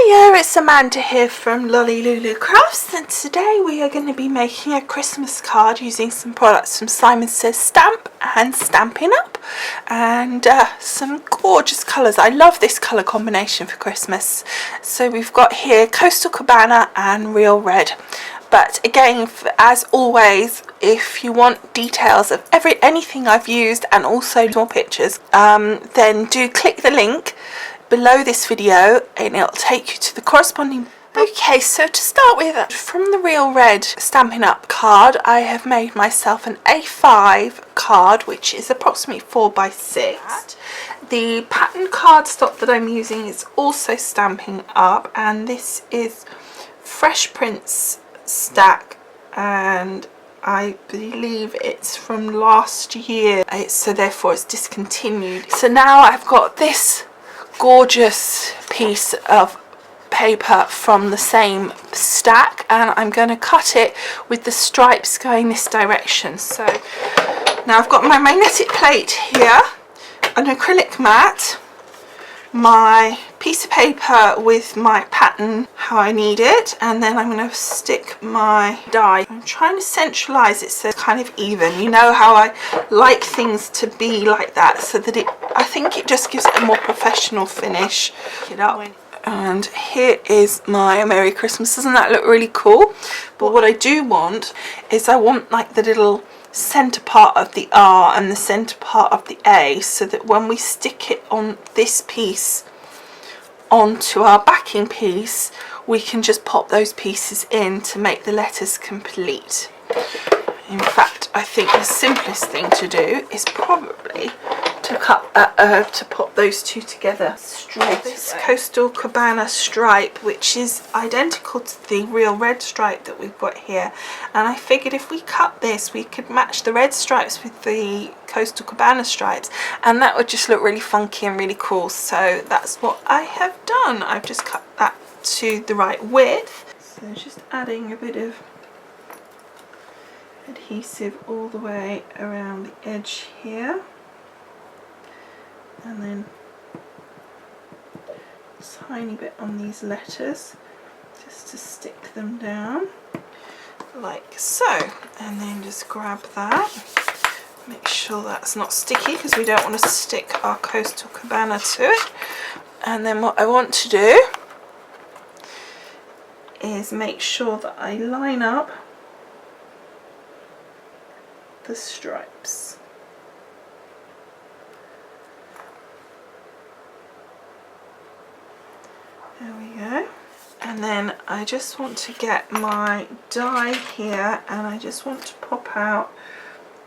Hiya, it's Amanda here from Lolli Lulu Crafts, and today we are going to be making a Christmas card using some products from Simon Says Stamp and Stampin Up, and some gorgeous colours. I love this colour combination for Christmas. So we've got here Coastal Cabana and Real Red. But again, as always, if you want details of anything I've used and also more pictures, then do click the link below this video and it'll take you to the corresponding. Okay, so to start with, from the Real Red Stampin' Up card, I have made myself an A5 card, which is approximately 4x6. The pattern cardstock that I'm using is also Stampin' Up, and this is Fresh Prints stack, and I believe it's from last year, so therefore it's discontinued. So now I've got this gorgeous piece of paper from the same stack, and I'm going to cut it with the stripes going this direction. So now I've got my magnetic plate here, an acrylic mat, my piece of paper with my pattern how I need it, and then I'm going to stick my die. I'm trying to centralize it so it's kind of even. You know how I like things to be like that, so that I think it just gives it a more professional finish. Get up. And here is my Merry Christmas. Doesn't that look really cool? But what I do want is, I want like the little center part of the R and the center part of the A, so that when we stick it on this piece onto our backing piece, we can just pop those pieces in to make the letters complete. In fact, I think the simplest thing to do is probably to cut to put those two together straight. This Coastal Cabana stripe, which is identical to the Real Red stripe that we've got here, and I figured if we cut this, we could match the red stripes with the Coastal Cabana stripes, and that would just look really funky and really cool. So that's what I have done. I've just cut that to the right width, so just adding a bit of adhesive all the way around the edge here, and then a tiny bit on these letters just to stick them down like so, and then just grab that, make sure that's not sticky because we don't want to stick our Coastal Cabana to it. And then what I want to do is make sure that I line up the stripes. There we go. And then I just want to get my die here, and I just want to pop out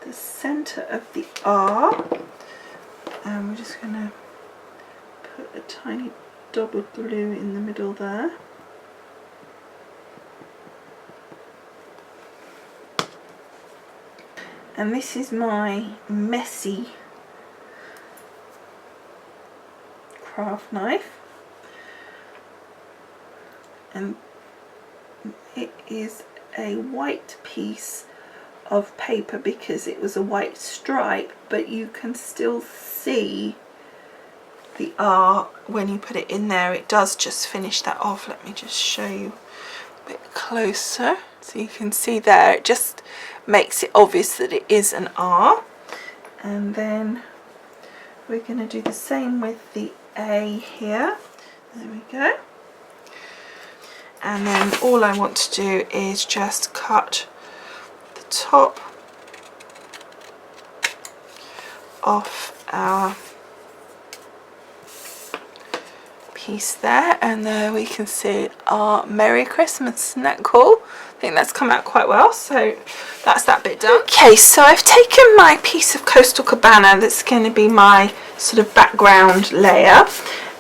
the center of the R, and we're just going to put a tiny double glue in the middle there. And this is my messy craft knife, and it is a white piece of paper because it was a white stripe, but you can still see the R when you put it in there. It does just finish that off. Let me just show you a bit closer so you can see there. It just makes it obvious that it is an R. And then we're going to do the same with the A here. There we go. And then all I want to do is just cut the top off our piece there, and there we can see our Merry Christmas. Isn't that cool? I think that's come out quite well, so that's that bit done. Okay, so I've taken my piece of Coastal Cabana that's going to be my sort of background layer,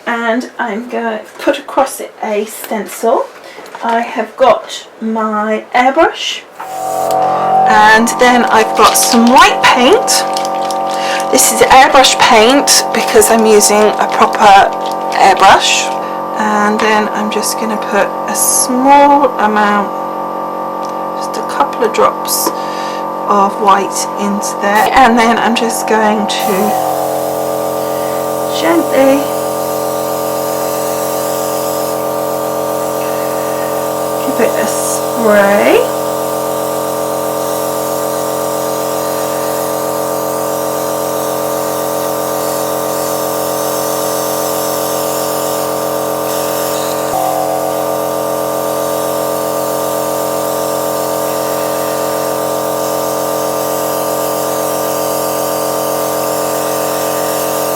and I'm going to put across it a stencil. I have got my airbrush, and then I've got some white paint. This is airbrush paint because I'm using a proper airbrush, and then I'm just going to put a small amount, just a couple of drops of white into there, and then I'm just going to gently grey.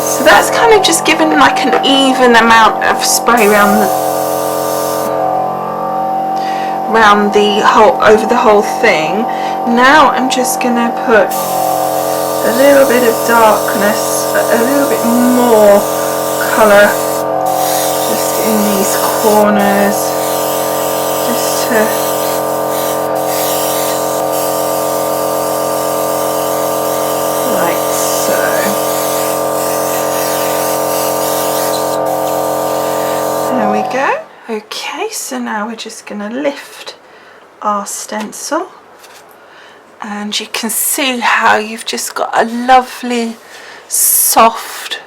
So that's kind of just given like an even amount of spray around the whole, over the whole thing. Now I'm just gonna put a little bit of darkness, a little bit more colour just in these corners, just to like so. There we go. Okay, so now we're just going to lift our stencil, and you can see how you've just got a lovely soft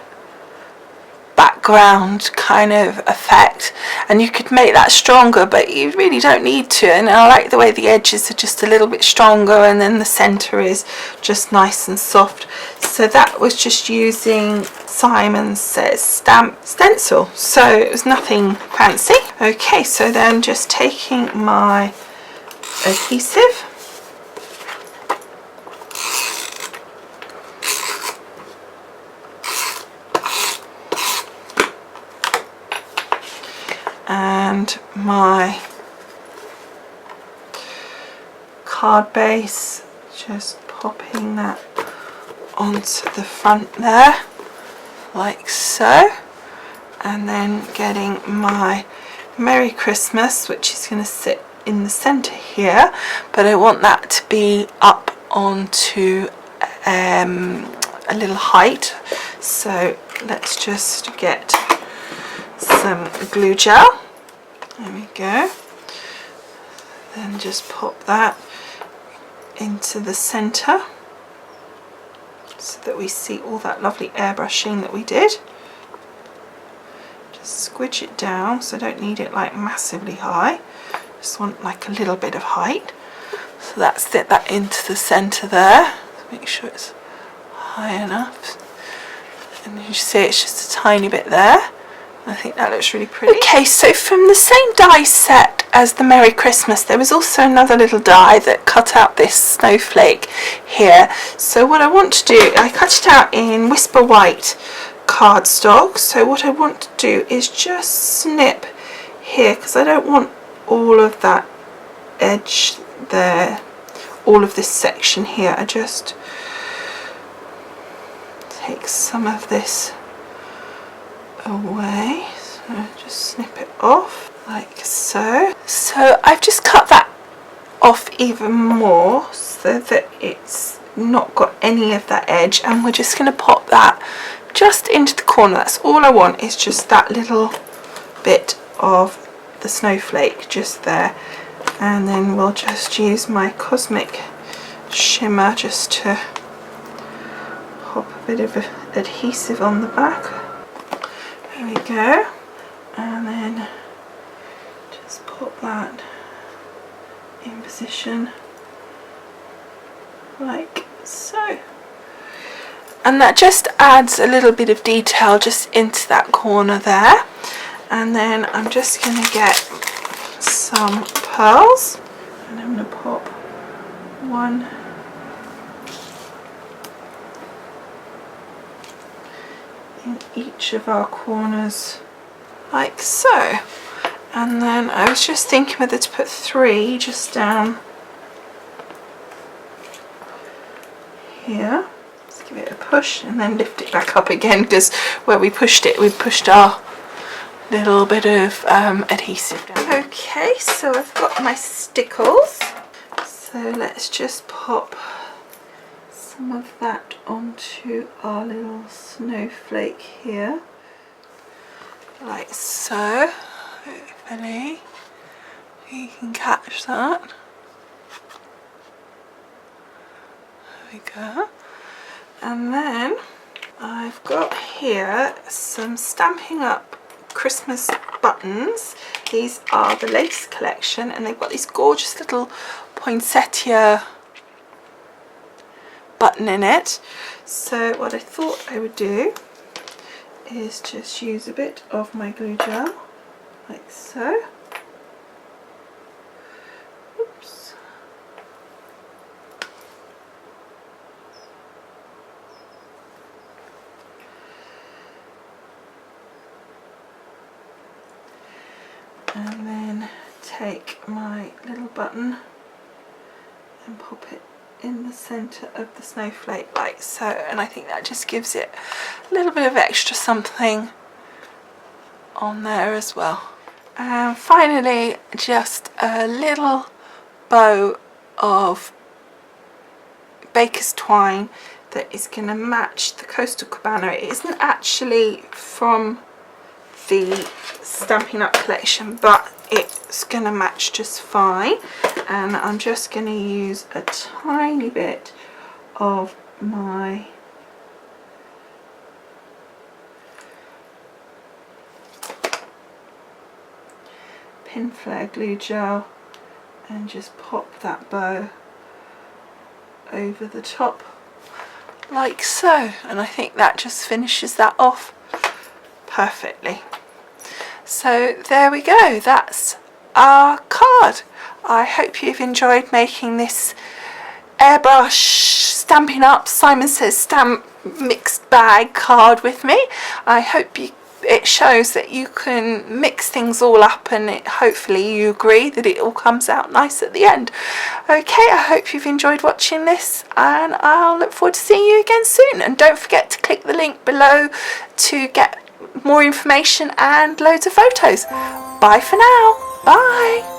background kind of effect, and you could make that stronger, but you really don't need to. And I like the way the edges are just a little bit stronger, and then the center is just nice and soft. So that was just using Simon Says stamp stencil, so it was nothing fancy. Okay, so then just taking my adhesive, and my card base, just popping that onto the front there like so, and then getting my Merry Christmas, which is going to sit in the center here, but I want that to be up onto a little height. So let's just get some glue gel. There we go. Then just pop that into the center so that we see all that lovely airbrushing that we did. Just squidge it down, so I don't need it like massively high, just want like a little bit of height. So that's it, that into the center there. Make sure it's high enough, and you see it's just a tiny bit there. I think that looks really pretty. Okay, so from the same die set as the Merry Christmas, there was also another little die that cut out this snowflake here. So what I want to do, I cut it out in Whisper White cardstock. So what I want to do is just snip here, because I don't want all of that edge there, all of this section here. I just take some of this away, so just snip it off like so. So I've just cut that off even more so that it's not got any of that edge, and we're just going to pop that just into the corner. That's all I want, is just that little bit of the snowflake just there, and then we'll just use my Cosmic shimmer just to pop a bit of adhesive on the back. There we go, and then just pop that in position like so, and that just adds a little bit of detail just into that corner there. And then I'm just going to get some pearls, and I'm going to pop one in each of our corners like so. And then I was just thinking whether to put 3 just down here. Let's give it a push and then lift it back up again, because where we pushed it, we pushed our little bit of adhesive down. Okay, so I've got my stickles, so let's just pop some of that onto our little snowflake here like so. Hopefully you can catch that. There we go. And then I've got here some Stampin' Up Christmas buttons. These are the latest collection, and they've got these gorgeous little poinsettia button in it. So what I thought I would do is just use a bit of my glue gel, like so. Oops. And then take my little button and pop it in the centre of the snowflake like so, and I think that just gives it a little bit of extra something on there as well. And finally, just a little bow of baker's twine that is going to match the Coastal Cabana. It isn't actually from the Stampin' Up collection, but it's going to match just fine. And I'm just going to use a tiny bit of my pin flare glue gel and just pop that bow over the top like so, and I think that just finishes that off perfectly. So there we go, that's our card. I hope you've enjoyed making this airbrush Stampin' Up Simon Says Stamp mixed bag card with me. I hope it shows that you can mix things all up, and hopefully you agree that it all comes out nice at the end. Okay, I hope you've enjoyed watching this, and I'll look forward to seeing you again soon. And don't forget to click the link below to get more information and loads of photos. Bye for now. Bye.